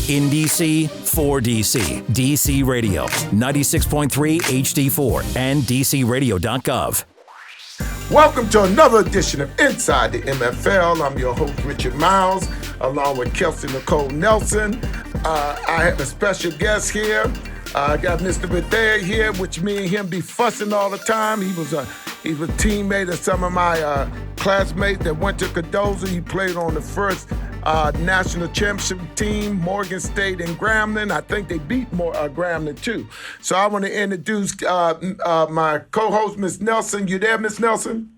In DC, for DC. DC Radio, 96.3 HD4 and DCRadio.gov. Welcome to another edition of Inside the MFL. I'm your host, Richard Myles, along with Kelsey Nicole Nelson. I have a special guest here. I got Mr. Bethea here, which me and him be fussing all the time. He was a teammate of some of my classmates that went to Cardozo. He played on the first national championship team, Morgan State and Grambling. I think they beat Grambling too. So I want to introduce my co-host, Miss Nelson. You there, Miss Nelson?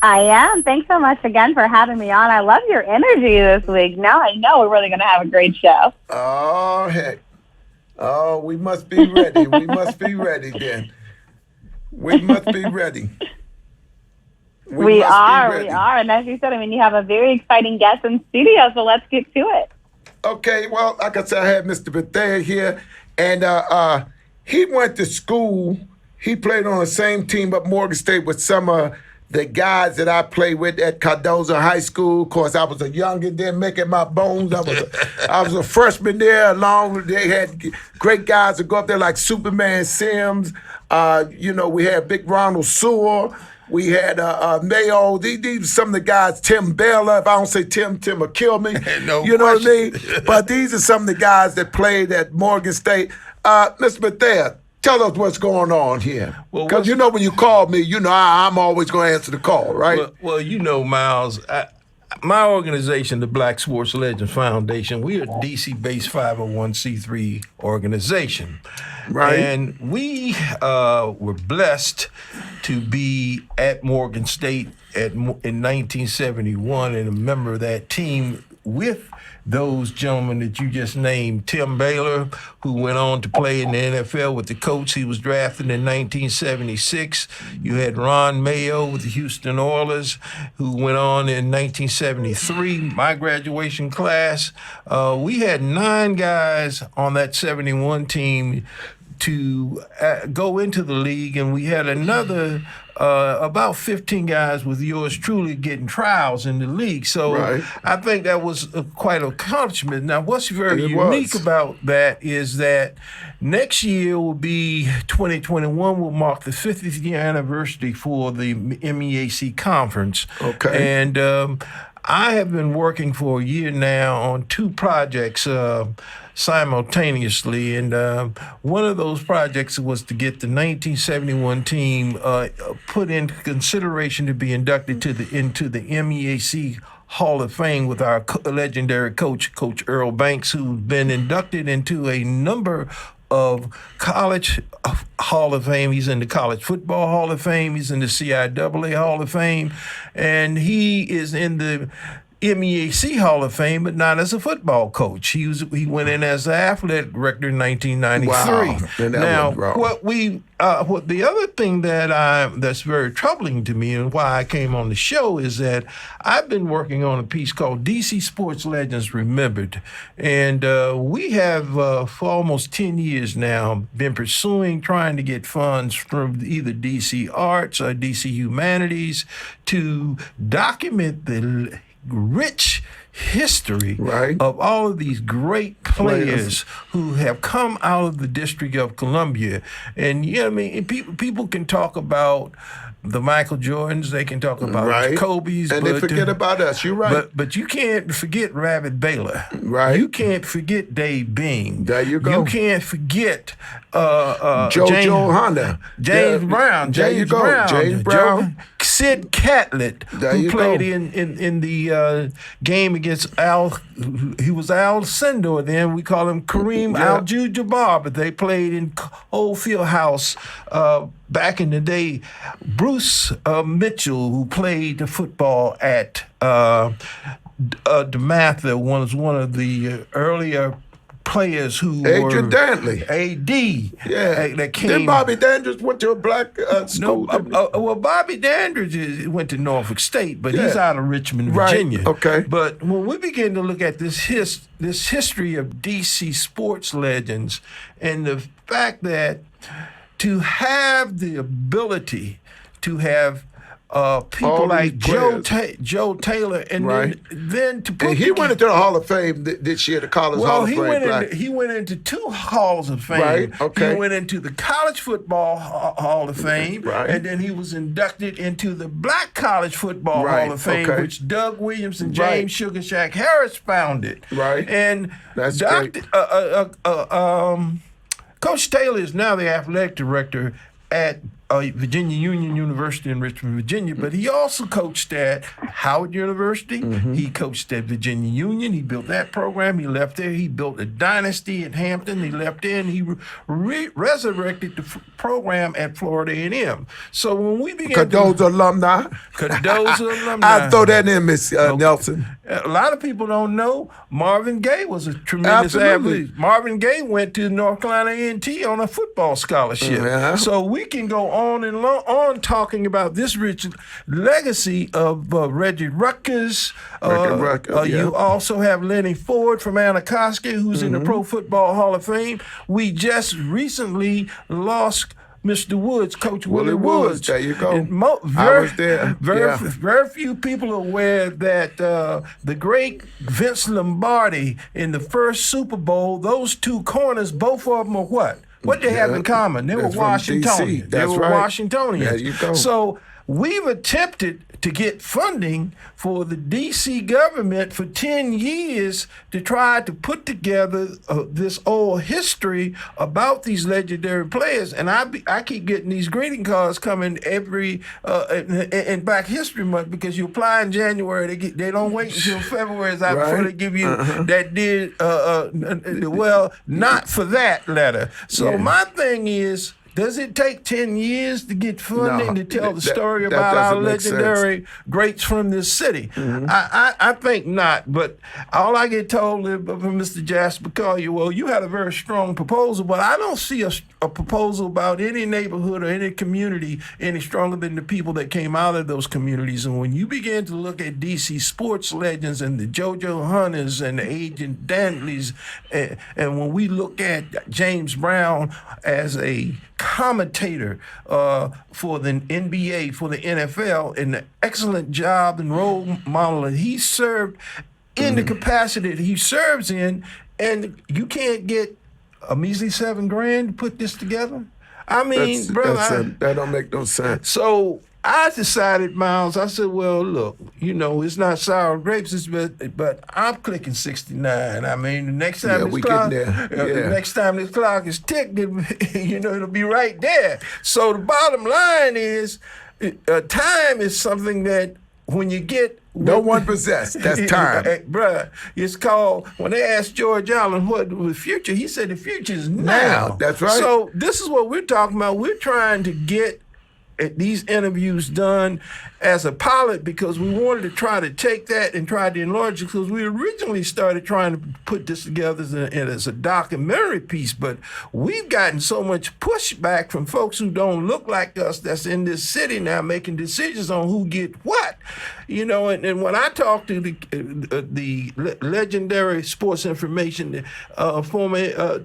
I am. Thanks so much again for having me on. I love your energy this week. Now I know we're really going to have a great show. Oh, heck. Oh, we must be ready. We must be ready then. We must be ready. We are. And as you said, you have a very exciting guest in studio, so let's get to it. Okay, well, like I said, I had Mr. Bethea here, and he went to school. He played on the same team at Morgan State with some of the guys that I played with at Cardozo High School. Of course, I was a youngin' then making my bones. I was a freshman there. They had great guys that go up there like Superman Sims. We had Big Ronald Sr. We had Mayo. These are some of the guys. Tim Baylor. If I don't say Tim will kill me. No you know question. what I mean? But these are some of the guys that played at Morgan State. Mr. Bethea, tell us what's going on here. Because when you call me, I'm always going to answer the call, right? Well, Miles, my organization, the Black Sports Legends Foundation, we're a DC-based 501c3 organization. Right. And we were blessed to be at Morgan State in 1971 and a member of that team with those gentlemen that you just named. Tim Baylor, who went on to play in the NFL with the Colts. He was drafted in 1976. You had Ron Mayo with the Houston Oilers, who went on in 1973, my graduation class. We had 9 guys on that 71 team to go into the league, and we had another about 15 guys with yours truly getting trials in the league. So right. I think that was quite an accomplishment. Now, what's very unique about that is that next year will be 2021 will mark the 50th year anniversary for the MEAC conference. Okay. And I have been working for a year now on 2 projects simultaneously, and one of those projects was to get the 1971 team put into consideration to be inducted into the MEAC Hall of Fame with our legendary coach, Coach Earl Banks, who's been inducted into a number of college Hall of Fame. He's in the College Football Hall of Fame. He's in the CIAA Hall of Fame, and he is in the MEAC Hall of Fame, but not as a football coach. He went in as the athletic director in 1993. Wow. Now, what the other thing that's very troubling to me and why I came on the show is that I've been working on a piece called DC Sports Legends Remembered, and we have for almost 10 years now been trying to get funds from either DC Arts or DC Humanities to document the rich history of all of these great players who have come out of the District of Columbia. And people can talk about the Michael Jordans, they can talk about the Kobe's, and they forget about us. You're right. But you can't forget Rabbit Baylor. Right. You can't forget Dave Bing. There you go. You can't forget JoJo Honda, James Brown. James Brown. Sid Catlett, who played in the game against Al. He was Al Sendor then. We call him Kareem Abdul-Jabbar, but they played in Old Field House back in the day. Bruce Mitchell, who played the football at DeMatha, was one of the earlier players who Adrian were Dantley. AD. That came. Then Bobby Dandridge went to a black school. Well, Bobby Dandridge went to Norfolk State, but he's out of Richmond, Virginia. Right. Okay. But when we begin to look at this history of DC sports legends and the fact that to have the ability to have people All like these players. Joe Taylor, and Right. then to put And he went into the Hall of Fame this year, the College Hall of Fame. he went into 2 halls of fame. Right, okay. He went into the College Football Hall of Fame, Right. and then he was inducted into the Black College Football Right, Hall of Fame, okay. which Doug Williams and Right. James Sugar Shack Harris founded. Right. And That's Dr. great. Coach Taylor is now the athletic director at Virginia Union University in Richmond, Virginia, but he also coached at Howard University. Mm-hmm. He coached at Virginia Union. He built that program. He left there. He built a dynasty at Hampton. He left there, and he resurrected the program at Florida A&M. So when we began Cardozo alumni. I throw that in, Miss Nelson. A lot of people don't know Marvin Gaye was a tremendous Absolutely. athlete. Marvin Gaye went to North Carolina A&T on a football scholarship. Yeah. So we can go on and on talking about this rich legacy of Reggie Rutgers. Yeah. You also have Lenny Ford from Anacostia, who's in the Pro Football Hall of Fame. We just recently lost Mr. Woods, Coach Willie Woods. There you go. And I was there. very few people are aware that the great Vince Lombardi in the first Super Bowl, those 2 corners, both of them are what? What they have in common? They were That's from Washingtonians. DC. They That's were right. Washingtonians. There you go. So we've attempted to get funding for the D.C. government for 10 years to try to put together this old history about these legendary players. And I keep getting these greeting cards coming every in Black History Month, because you apply in January. They don't wait until February before they give you that did well, not for that letter. So my thing is, does it take 10 years to get funding to tell the story about our legendary greats from this city? I think not, but all I get told from Mr. Jasper Collier, well, you had a very strong proposal, but I don't see a proposal about any neighborhood or any community any stronger than the people that came out of those communities. And when you begin to look at DC sports legends and the JoJo Hunters and the Agent Dantleys, and when we look at James Brown as a commentator for the NBA, for the NFL, and the excellent job and role model that he served in the capacity that he serves in, and you can't get a measly $7,000 to put this together? I mean, brother, that don't make no sense. So I decided, Miles, I said, well, look, it's not sour grapes, but I'm clicking 69. I mean, the next time this clock is ticked, it'll be right there. So the bottom line is, time is something that when you get no one possessed. That's time. Bruh, it's called, when they asked George Allen what was the future, he said the future is now. That's right. So this is what we're talking about. We're trying to get these interviews done as a pilot, because we wanted to try to take that and try to enlarge it, because we originally started trying to put this together as a documentary piece, but we've gotten so much pushback from folks who don't look like us that's in this city now making decisions on who get what. And when I talk to the legendary sports information, former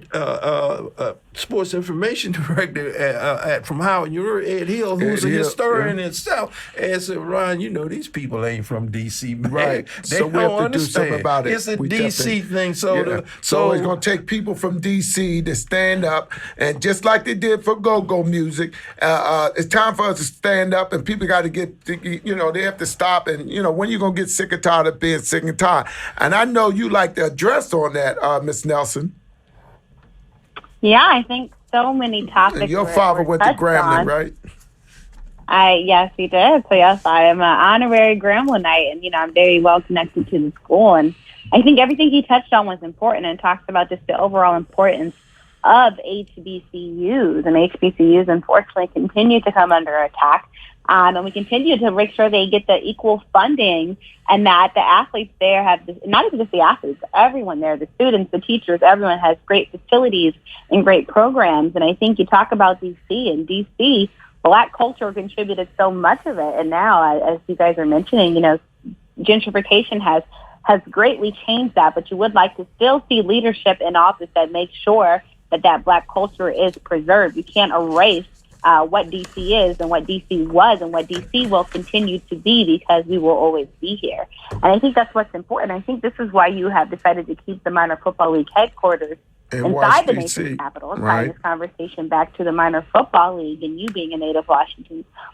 sports information director from Howard University, Ed Hill, who's a historian itself, and said, Ron, these people ain't from D.C., man. Right. They so we don't have to understand. do something about it. It's a D.C. thing. So it's going to take people from D.C. to stand up, and just like they did for go-go music, it's time for us to stand up, and people got to get, they have to stop, and, when you going to get sick and tired of being sick and tired? And I know you like to address on that, Miss Nelson. Yeah, I think so many topics. And your father went to Grambling, right? Yes, he did. So yes, I am an honorary Gramblinite, and I'm very well connected to the school. And I think everything he touched on was important, and talks about just the overall importance of HBCUs. And HBCUs, unfortunately, continue to come under attack. And we continue to make sure they get the equal funding, and that the athletes there have, not even just the athletes, everyone there, the students, the teachers, everyone has great facilities and great programs. And I think you talk about D.C., and D.C., Black culture contributed so much of it. And now, as you guys are mentioning, gentrification has greatly changed that. But you would like to still see leadership in office that makes sure that Black culture is preserved. You can't erase what DC is and what DC was and what DC will continue to be, because we will always be here. And I think that's what's important. I think this is why you have decided to keep the Minor Football League headquarters inside the nation's capital, tying this conversation back to the Minor Football League and you being a native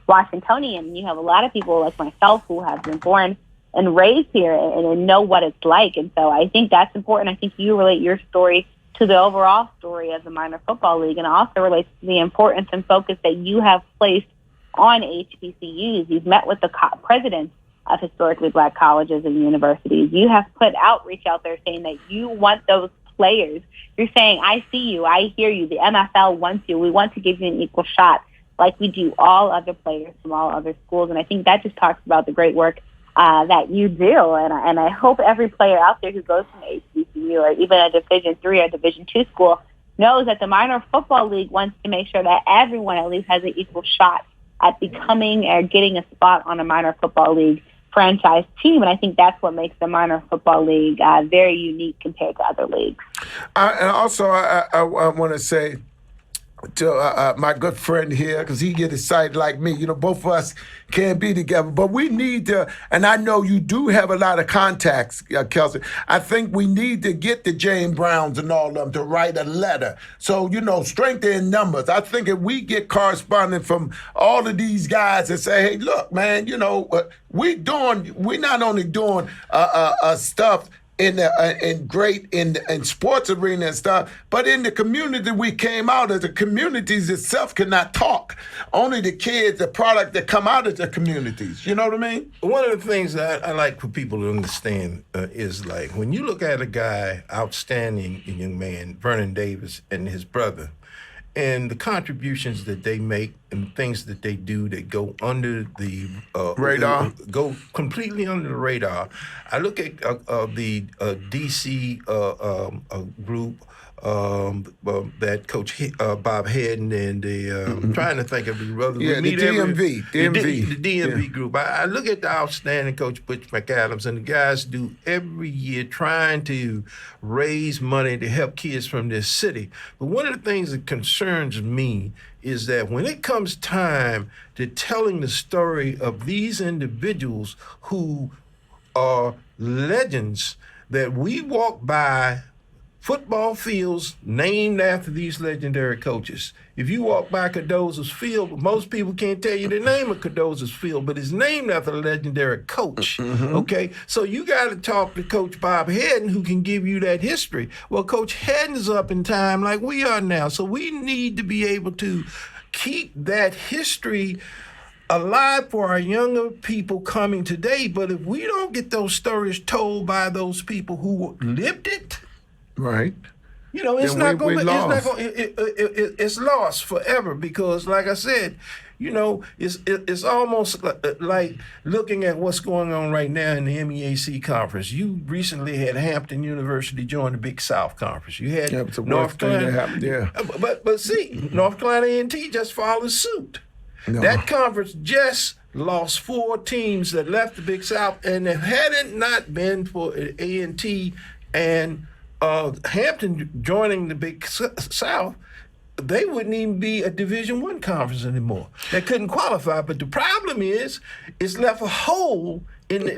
Washingtonian. You have a lot of people like myself who have been born and raised here and know what it's like. And so I think that's important. I think you relate your story to the overall story of the Minor Football League, and it also relates to the importance and focus that you have placed on HBCUs. You've met with the presidents of historically black colleges and universities. You have put outreach out there saying that you want those players. You're saying, I see you, I hear you, the MFL wants you, we want to give you an equal shot like we do all other players from all other schools. And I think that just talks about the great work that you do. And I hope every player out there who goes from HBCU or even a Division III or Division II school knows that the Minor Football League wants to make sure that everyone at least has an equal shot at becoming or getting a spot on a Minor Football League franchise team. And I think that's what makes the Minor Football League very unique compared to other leagues. And also, I want to say to my good friend here, because he get excited like me. You know, both of us can't be together, but we need to, and I know you do have a lot of contacts, Kelsey. I think we need to get the Jane Browns and all of them to write a letter. So, you know, strength in numbers. I think if we get correspondence from all of these guys and say, hey, look, man, you know, we're not only doing stuff in sports arena and stuff, but in the community we came out of, the communities itself cannot talk. Only the kids, the product that come out of the communities. You know what I mean? One of the things that I like for people to understand is, like, when you look at a guy, outstanding young man, Vernon Davis, and his brother, and the contributions that they make and things that they do that go under the radar, go completely under the radar. I look at the DC group that Coach Bob Hedden and the trying to think of the brother. Yeah, the DMV. The DMV group. I look at the outstanding Coach Butch McAdams, and the guys do every year trying to raise money to help kids from this city. But one of the things that concerns me is that when it comes time to telling the story of these individuals who are legends, that we walk by football fields named after these legendary coaches. If you walk by Cardozo's Field, most people can't tell you the name of Cardozo's Field, but it's named after a legendary coach, okay? So you got to talk to Coach Bob Hedden, who can give you that history. Well, Coach Hedden's up in time like we are now, so we need to be able to keep that history alive for our younger people coming today. But if we don't get those stories told by those people who lived it, right, you know, it's not going. It's lost forever, because, like I said, you know, it's almost like looking at what's going on right now in the MEAC conference. You recently had Hampton University join the Big South Conference. You had North Carolina. But see, North Carolina A&T just followed suit. No. That conference just lost 4 teams that left the Big South, and if had it not been for A&T and Hampton joining the Big South, they wouldn't even be a Division I conference anymore. They couldn't qualify. But the problem is, it's left a hole in the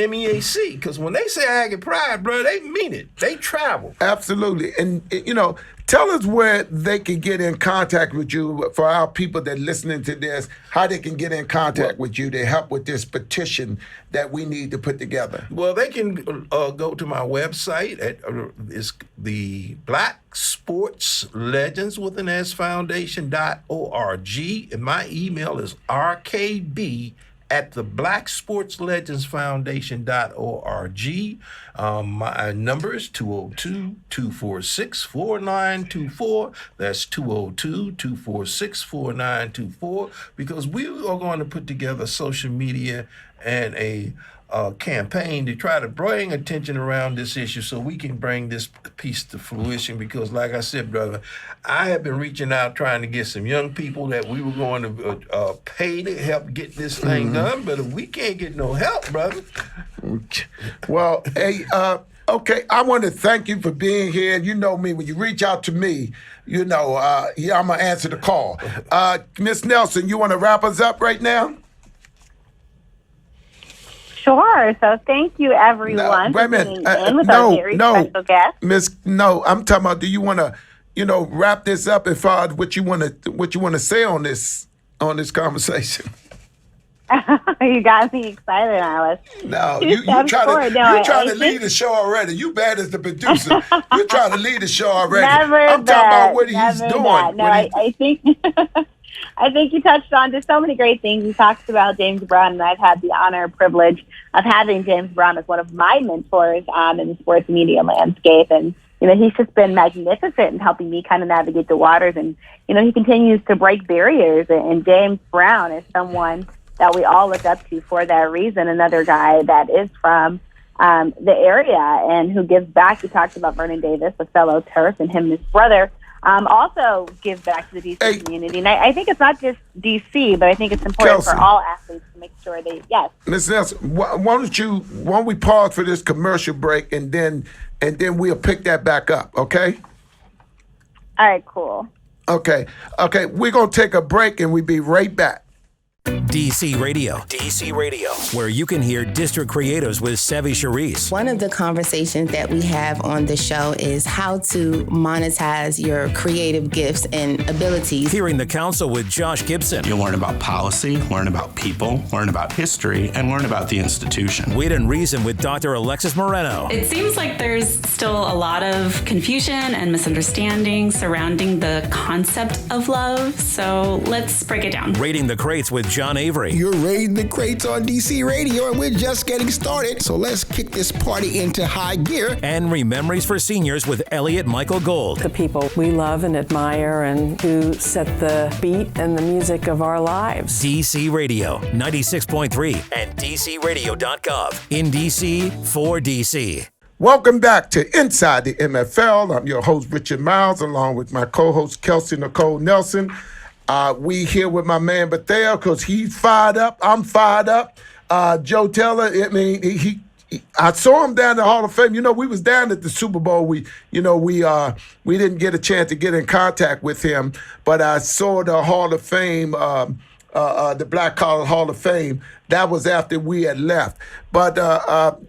MEAC, because when they say Aggie Pride, bro, they mean it. They travel. Absolutely. And, you know, tell us where they can get in contact with you, for our people that are listening to this, how they can get in contact with you to help with this petition that we need to put together. Well, they can go to my website at it's the Black Sports Legends with an S Foundation.org, and my email is rkb@theblacksportslegendsfoundation.org. My number is 202-246-4924. That's 202-246-4924, because we are going to put together social media and a campaign to try to bring attention around this issue so we can bring this piece to fruition. Because, like I said, brother, I have been reaching out trying to get some young people that we were going to pay to help get this thing done. But if we can't get no help, brother. Well, hey, Okay, I want to thank you for being here. You know me, when you reach out to me, I'm going to answer the call. Miss Nelson, you want to wrap us up right now? Sure. So thank you, everyone, for being in with our very special guest. I'm talking about, do you want to, wrap this up as far as what you want to say on this conversation? You got me excited, Alice. No, you trying to lead the show already. You bad as the producer. You trying to lead the show already. I'm talking about what he's doing. No, I think I think you touched on just so many great things. You talked about James Brown, and I've had the honor and privilege of having James Brown as one of my mentors in the sports media landscape. And, he's just been magnificent in helping me kind of navigate the waters. And, he continues to break barriers. And James Brown is someone that we all look up to for that reason. Another guy that is from the area and who gives back. You talked about Vernon Davis, a fellow Terp, and him and his brother also give back to the DC community. And I think it's not just DC, but I think it's important for all athletes to make sure they, yes. Ms. Nelson, why don't we pause for this commercial break and then we'll pick that back up, okay? All right, cool. Okay, we're going to take a break and we'll be right back. DC Radio, where you can hear district creatives with Sevi Charisse. One of the conversations that we have on the show is how to monetize your creative gifts and abilities. Hearing the Council with Josh Gibson. You'll learn about policy, learn about people, learn about history, and learn about the institution. Wit and Reason with Dr. Alexis Moreno. It seems like there's still a lot of confusion and misunderstanding surrounding the concept of love, so let's break it down. Rating the Crates with John Avery. You're raiding the crates on DC Radio, and we're just getting started. So let's kick this party into high gear. And Rememories for Seniors with Elliot Michael Gold. The people we love and admire and who set the beat and the music of our lives. DC Radio, 96.3 and DCRadio.gov. In DC, for DC. Welcome back to Inside the MFL. I'm your host, Richard Myles, along with my co-host, Kelsey Nicole Nelson. We here with my man Bethea because he's fired up. I'm fired up. Joe Taylor, I saw him down at the Hall of Fame. We was down at the Super Bowl. We didn't get a chance to get in contact with him, but I saw the Hall of Fame, the Black Collar Hall of Fame. That was after we had left. But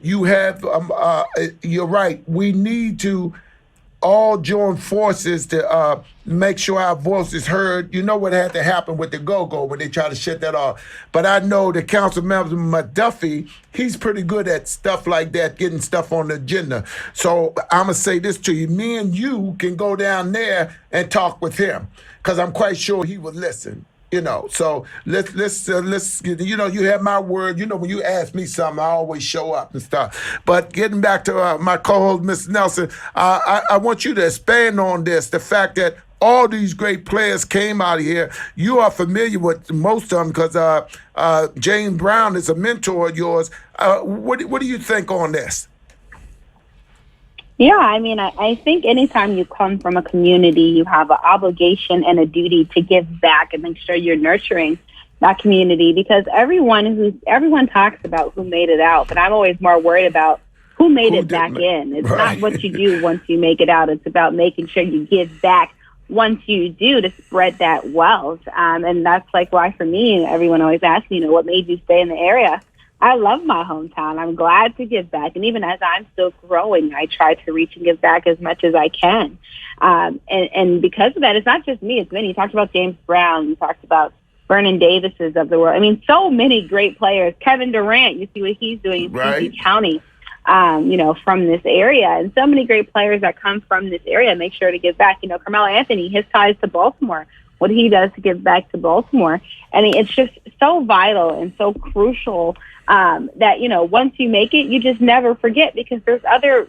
you're right. We need to all join forces to make sure our voice is heard. You know what had to happen with the go-go when they try to shut that off. But I know the council member, McDuffie, he's pretty good at stuff like that, getting stuff on the agenda. So I'm going to say this to you. Me and you can go down there and talk with him because I'm quite sure he would listen. So let's you have my word. When you ask me something, I always show up and stuff. But getting back to my co-host, Ms. Nelson, I want you to expand on this, the fact that all these great players came out of here. You are familiar with most of them because James Brown is a mentor of yours. What do you think on this? Yeah, I think anytime you come from a community, you have an obligation and a duty to give back and make sure you're nurturing that community because everyone talks about who made it out, but I'm always more worried about who made it back in. It's not what you do once you make it out. It's about making sure you give back once you do to spread that wealth. And that's why for me, everyone always asks me, what made you stay in the area? I love my hometown. I'm glad to give back. And even as I'm still growing, I try to reach and give back as much as I can. And because of that, it's not just me, it's many. You talked about James Brown. You talked about Vernon Davises of the world. So many great players. Kevin Durant, you see what he's doing in PG County, from this area. And so many great players that come from this area make sure to give back. Carmelo Anthony, his ties to Baltimore, what he does to give back to Baltimore. It's just so vital and so crucial that, once you make it, you just never forget because there's other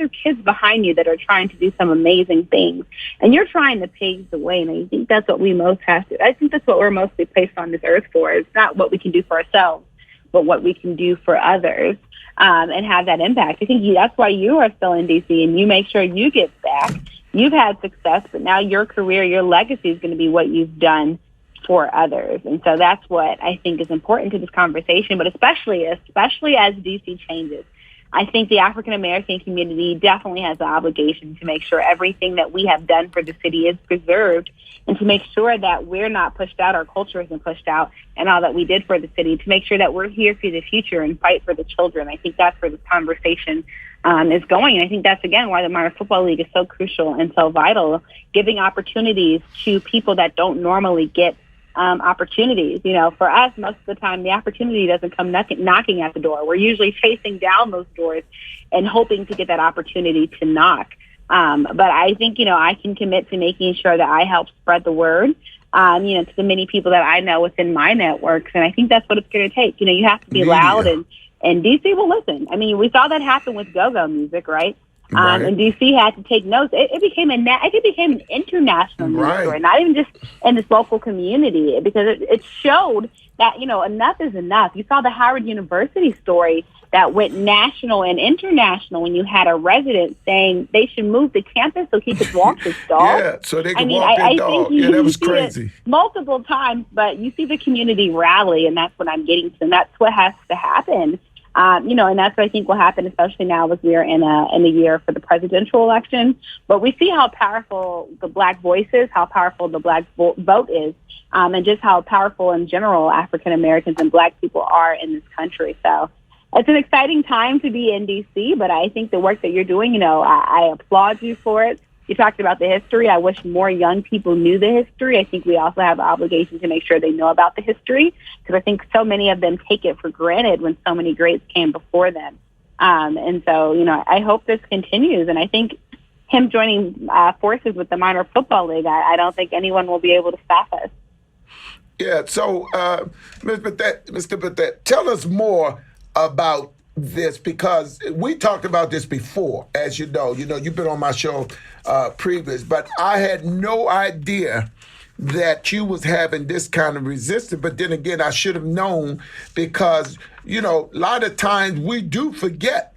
kids behind you that are trying to do some amazing things. And you're trying to pave the way. And I think that's what we most have to. I think that's what we're mostly placed on this earth for. It's not what we can do for ourselves, but what we can do for others and have that impact. I think that's why you are still in D.C. and you make sure you give back. You've had success, but now your career, your legacy is going to be what you've done for others. And so that's what I think is important to this conversation, but especially as DC changes. I think the African American community definitely has the obligation to make sure everything that we have done for the city is preserved, and to make sure that we're not pushed out, our culture isn't pushed out, and all that we did for the city, to make sure that we're here for the future and fight for the children. I think that's where this conversation is going. And I think that's, again, why the Minor Football League is so crucial and so vital, giving opportunities to people that don't normally get opportunities. You know, for us, most of the time, the opportunity doesn't come knocking at the door. We're usually chasing down those doors and hoping to get that opportunity to knock. But I think, I can commit to making sure that I help spread the word, to the many people that I know within my networks. And I think that's what it's going to take. You have to be loud, and DC will listen. I mean, we saw that happen with go-go music, right? And DC had to take notes. It became an international news story, not even just in this local community, because it showed that, enough is enough. You saw the Howard University story that went national and international when you had a resident saying they should move the campus so he could walk his dog. Yeah, so they could walk their dog. Yeah, that was crazy. Multiple times, but you see the community rally, and that's what I'm getting to, and that's what has to happen. And that's what I think will happen, especially now as we are in a year for the presidential election. But we see how powerful the Black voice is, how powerful the Black vote is, and just how powerful in general African Americans and Black people are in this country. So it's an exciting time to be in D.C., but I think the work that you're doing, I applaud you for it. You talked about the history. I wish more young people knew the history. I think we also have the obligation to make sure they know about the history, because I think so many of them take it for granted when so many greats came before them. And so, I hope this continues. And I think him joining forces with the Minor Football League, I don't think anyone will be able to stop us. Yeah, so, Mr. Bethea, tell us more about this, because we talked about this before, as you know. You've been on my show previous, but I had no idea that you was having this kind of resistance. But then again, I should have known, because, a lot of times we do forget,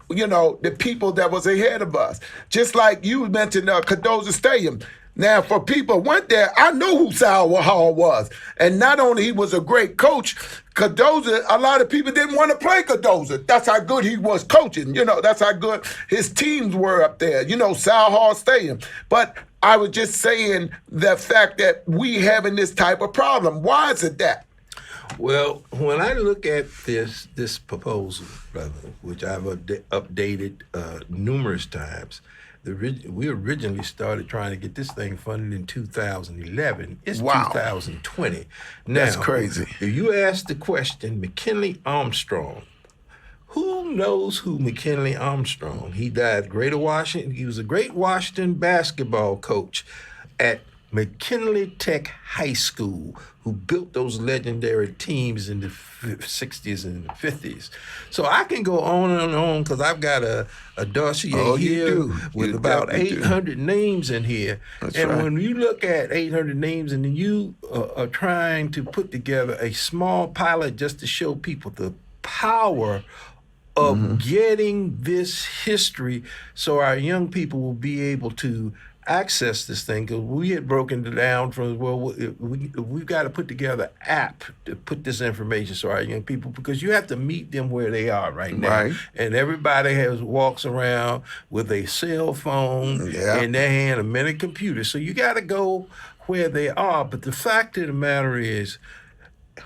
the people that was ahead of us. Just like you mentioned Cardozo Stadium. Now, for people who went there, I know who Sal Hall was. And not only he was a great coach, Cardozo, a lot of people didn't want to play Cardozo. That's how good he was coaching. That's how good his teams were up there, Sal Hall Stadium. But I was just saying the fact that we having this type of problem. Why is it that? Well, when I look at this proposal, brother, which I've updated numerous times, we originally started trying to get this thing funded in 2011. It's 2020. Now, that's crazy. If you ask the question, McKinley Armstrong, who knows who McKinley Armstrong? He died Greater Washington. He was a great Washington basketball coach at McKinley Tech High School, who built those legendary teams in the 60s and 50s. So I can go on and on, because I've got a dossier here with about 800 names in here. That's and right. When you look at 800 names and you are trying to put together a small pilot just to show people the power of getting this history so our young people will be able to access this thing, because we had broken it down from, we've got to put together an app to put this information so our young people, because you have to meet them where they are right now. Right. And everybody walks around with a cell phone in their hand, a mini computer. So you got to go where they are. But the fact of the matter is,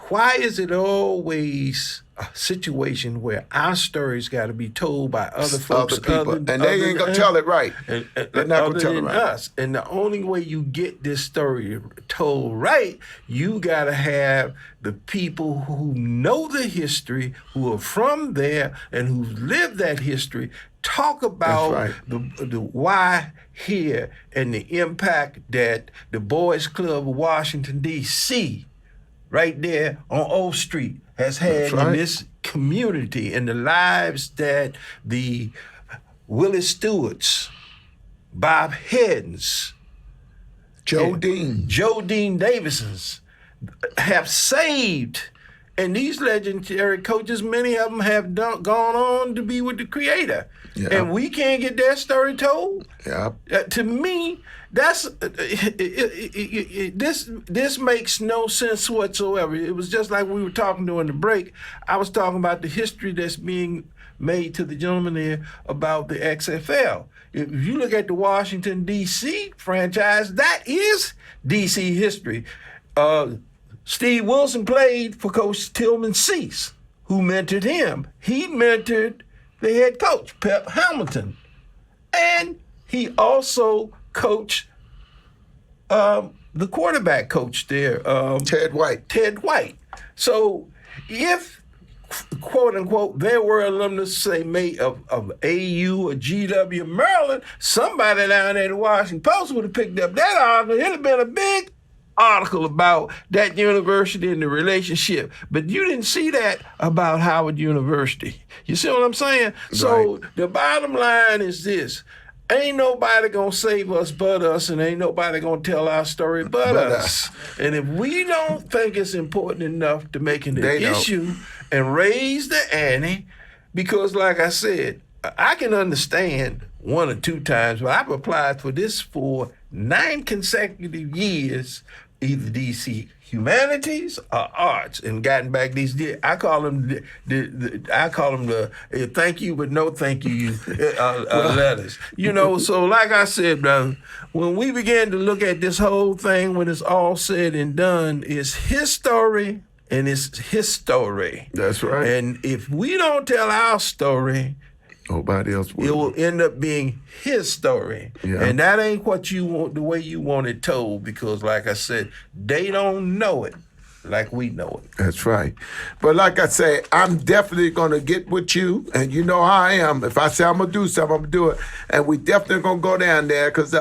why is it always a situation where our stories got to be told by other folks, other people, and they ain't gonna tell it right? They're not gonna tell it right. Us. And the only way you get this story told right, you got to have the people who know the history, who are from there, and who lived that history, talk about the why here and the impact that the Boys Club of Washington, D.C., right there on O Street, has had in this community, and the lives that the Willis Stewarts, Bob Heddens, Joe Dean Davisons have saved. And these legendary coaches, many of them have gone on to be with the Creator. Yeah. And we can't get their story told. Yeah. To me, that's this makes no sense whatsoever. It was just like we were talking during the break. I was talking about the history that's being made to the gentleman there about the XFL. If you look at the Washington, D.C. franchise, that is D.C. history. Steve Wilson played for Coach Tillman Cease, who mentored him. He mentored the head coach, Pep Hamilton. And he also coached the quarterback coach there. Ted White. So if, quote unquote, there were alumnus, say, made of AU or GW Maryland, somebody down there at the Washington Post would have picked up that article. It would have been a big article about that university and the relationship. But you didn't see that about Howard University. You see what I'm saying? Right. So the bottom line is this. Ain't nobody gonna save us but us, and ain't nobody gonna tell our story but us. And if we don't think it's important enough to make it an issue and raise the ante, because like I said, I can understand 1 or 2 times, but I've applied for this for 9 consecutive years, either DC Humanities or Arts, and gotten back these. I call them the thank you but no thank you letters. You know, so like I said, brother, when we began to look at this whole thing, when it's all said and done, it's his story and it's his story. That's right. And if we don't tell our story, nobody else will. It will end up being his story. Yeah. And that ain't what you want, the way you want it told, because like I said, they don't know it like we know it. That's right. But like I say, I'm definitely going to get with you, and you know how I am. If I say I'm going to do something, I'm going to do it. And we definitely going to go down there because,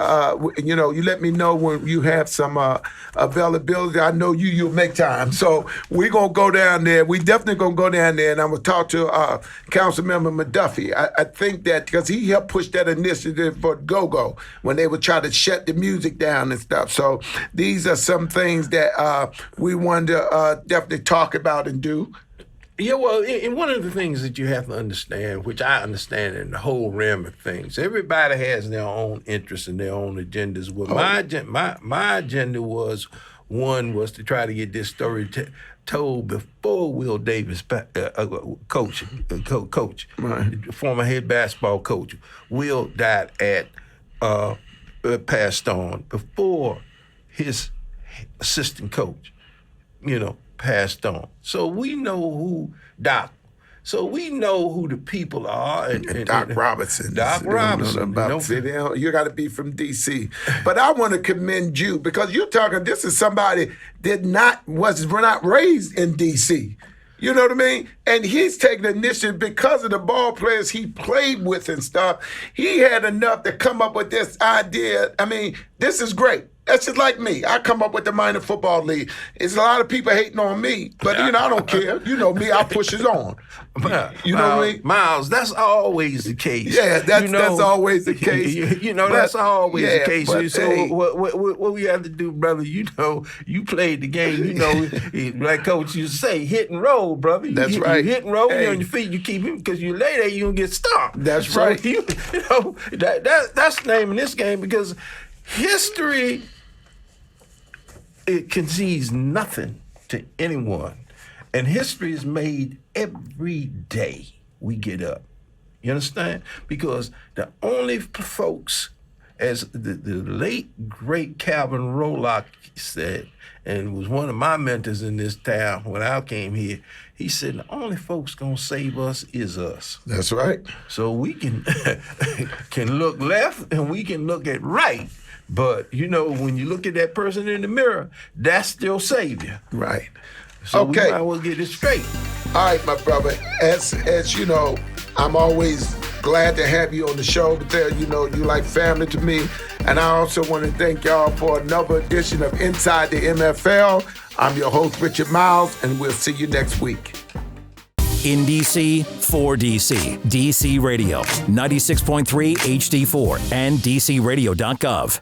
you know, you let me know when you have some availability. I know you'll make time. So we're going to go down there. We definitely going to go down there, and I'm going to talk to Councilmember McDuffie. I think that because he helped push that initiative for Go-Go when they would try to shut the music down and stuff. So these are some things that we wanted to definitely talk about and do. Yeah, well, and one of the things that you have to understand, which I understand in the whole realm of things, everybody has their own interests and their own agendas. Well, my agenda was to try to get this story told before Will Davis, coach, right. Former head basketball coach. Will died passed on before his assistant coach, passed on. So we know who Doc. So we know who the people are. And Doc Robinson. Doc Robinson. You got to be from D.C. But I want to commend you because you're talking, this is somebody that was not raised in D.C. You know what I mean? And he's taking initiative because of the ball players he played with and stuff. He had enough to come up with this idea. I mean, this is great. That's just like me. I come up with the minor football league. It's a lot of people hating on me, but I don't care. You know me, I push it on. You know what I mean? Miles, that's always the case. Yeah, that's always the case. That's always the case. So hey, what we have to do, brother, you played the game. Like Coach used to say, hit and roll, brother. That's right. You hit and roll, you're on your feet, you keep him, because you lay there, you're going to get stopped. That's right. That's the name of this game, because history, it concedes nothing to anyone. And history is made every day we get up. You understand? Because the only folks, as the late, great Calvin Rolock said, and was one of my mentors in this town when I came here, he said, the only folks gonna save us is us. That's right. So we can look left and we can look at right. But, when you look at that person in the mirror, that's your savior. Right. So we might well get it straight. All right, my brother. As you know, I'm always glad to have you on the show. But you're like family to me. And I also want to thank y'all for another edition of Inside the MFL. I'm your host, Richard Myles, and we'll see you next week. In D.C., for D.C. D.C. Radio, 96.3 HD4 and DCRadio.gov.